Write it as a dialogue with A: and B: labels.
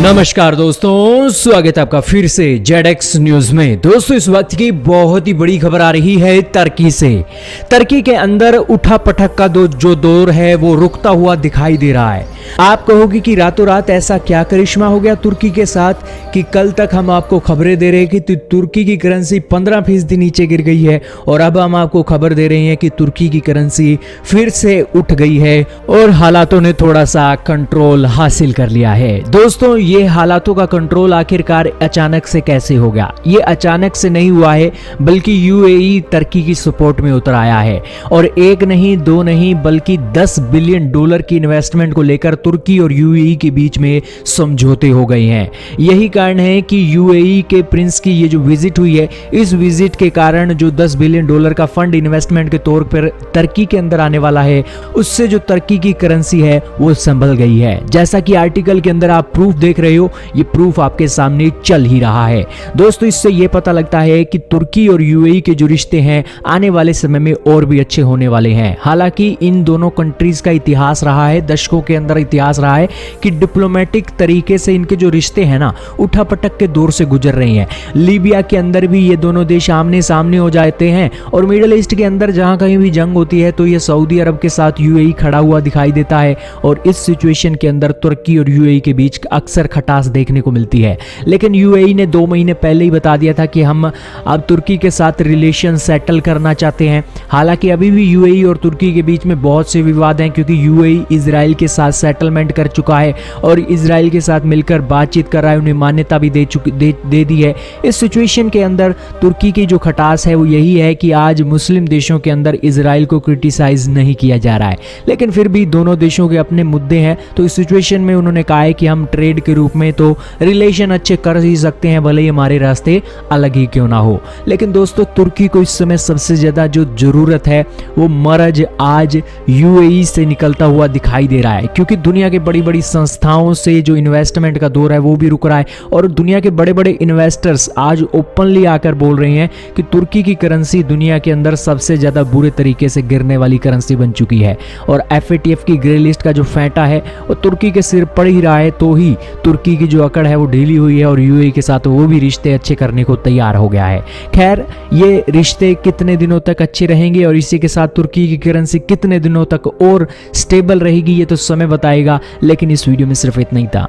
A: नमस्कार दोस्तों, स्वागत है आपका फिर से जेडएक्स न्यूज में। दोस्तों, इस वक्त की बहुत ही बड़ी खबर आ रही है तुर्की से। तुर्की के अंदर उठा पटक का जो दौर है वो रुकता हुआ दिखाई दे रहा है। आप कहोगे कि रातों रात ऐसा क्या करिश्मा हो गया तुर्की के साथ कि कल तक हम आपको खबरें दे रहे हैं कि तुर्की की करेंसी 15% नीचे गिर गई है और अब हम आपको खबर दे रहे हैं कि तुर्की की करेंसी फिर से उठ गई है और हालातों ने थोड़ा सा कंट्रोल हासिल कर लिया है। दोस्तों, ये हालातों का कंट्रोल आखिरकार अचानक से कैसे हो गया? ये अचानक से नहीं हुआ है, बल्कि यूएई तुर्की की सपोर्ट में उतर आया है और एक नहीं दो नहीं बल्कि $10 बिलियन की इन्वेस्टमेंट को लेकर तुर्की और यूएई के बीच में समझौते हो गए हैं। यही कारण है कि यूएई के प्रिंस की ये जो विजिट हुई है, इस विजिट के कारण जो $10 बिलियन का फंड इन्वेस्टमेंट के तौर पर तुर्की के अंदर आने वाला है, उससे जो तुर्की की करेंसी है वो संभल गई है। जैसा कि आर्टिकल के अंदर आप प्रूफ देख रहे हो, ये प्रूफ आपके सामने चल ही रहा है। दोस्तों, इससे ये पता लगता है कि तुर्की और यूएई के जो रिश्ते हैं आने वाले समय में और भी अच्छे होने वाले हैं। हालांकि इन दोनों कंट्रीज का इतिहास रहा है, दशकों के अंदर इतिहास रहा है कि डिप्लोमेटिक तरीके से इनके जो रिश्ते हैं ना, उठापटक के दौर से गुजर रहे हैं। लीबिया के अंदर भी ये दोनों देश आमने सामने हो जाते हैं और मिडिल ईस्ट के अंदर जहां कहीं भी जंग होती है तो ये सऊदी अरब के साथ यूएई खड़ा हुआ दिखाई देता है और इस सिचुएशन के अंदर तुर्की और यूएई के बीच अक्सर खटास देखने को मिलती है। लेकिन यूएई ने 2 महीने पहले ही बता दिया था कि हम अब तुर्की के साथ रिलेशन सेटल करना चाहते हैं। हालांकि अभी भी यूएई और तुर्की के बीच में बहुत से विवाद हैं, क्योंकि यूएई इजराइल के साथ सेटलमेंट कर चुका है और इजराइल के साथ मिलकर बातचीत कर रहा है, उन्हें मान्यता भी दे दी है। इस सिचुएशन के अंदर तुर्की की जो खटास है वो यही है कि आज मुस्लिम देशों के अंदर इजराइल को क्रिटिसाइज नहीं किया जा रहा है, लेकिन फिर भी दोनों देशों के अपने मुद्दे हैं। तो इस सिचुएशन में उन्होंने कहा है कि हम ट्रेड के रूप में तो रिलेशन अच्छे कर ही सकते हैं, भले ही हमारे रास्ते अलग ही क्यों ना हो। लेकिन दोस्तों, तुर्की को इस समय सबसे ज्यादा जो जरूरत है वो मर्ज आज यूएई से निकलता हुआ दिखाई दे रहा है, क्योंकि दुनिया के बड़ी बड़ी संस्थाओं से जो इन्वेस्टमेंट का दौर है वो भी रुक रहा है और दुनिया के बड़े बड़े इन्वेस्टर्स आज ओपनली आकर बोल रहे हैं कि तुर्की की करेंसी दुनिया के अंदर सबसे ज्यादा बुरे तरीके से गिरने वाली करेंसी बन चुकी है और एफएटीएफ की ग्रे लिस्ट का जो फेंटा है वो तुर्की के सिर पड़ ही रहा है। तो ही तुर्की की जो अकड़ है वो ढीली हुई है और यूएई के साथ वो भी रिश्ते अच्छे करने को तैयार हो गया है। खैर, ये रिश्ते कितने दिनों तक अच्छे रहेंगे और इसी के साथ तुर्की की करेंसी कितने दिनों तक और स्टेबल रहेगी, ये तो समय बताएगा। लेकिन इस वीडियो में सिर्फ इतना ही था।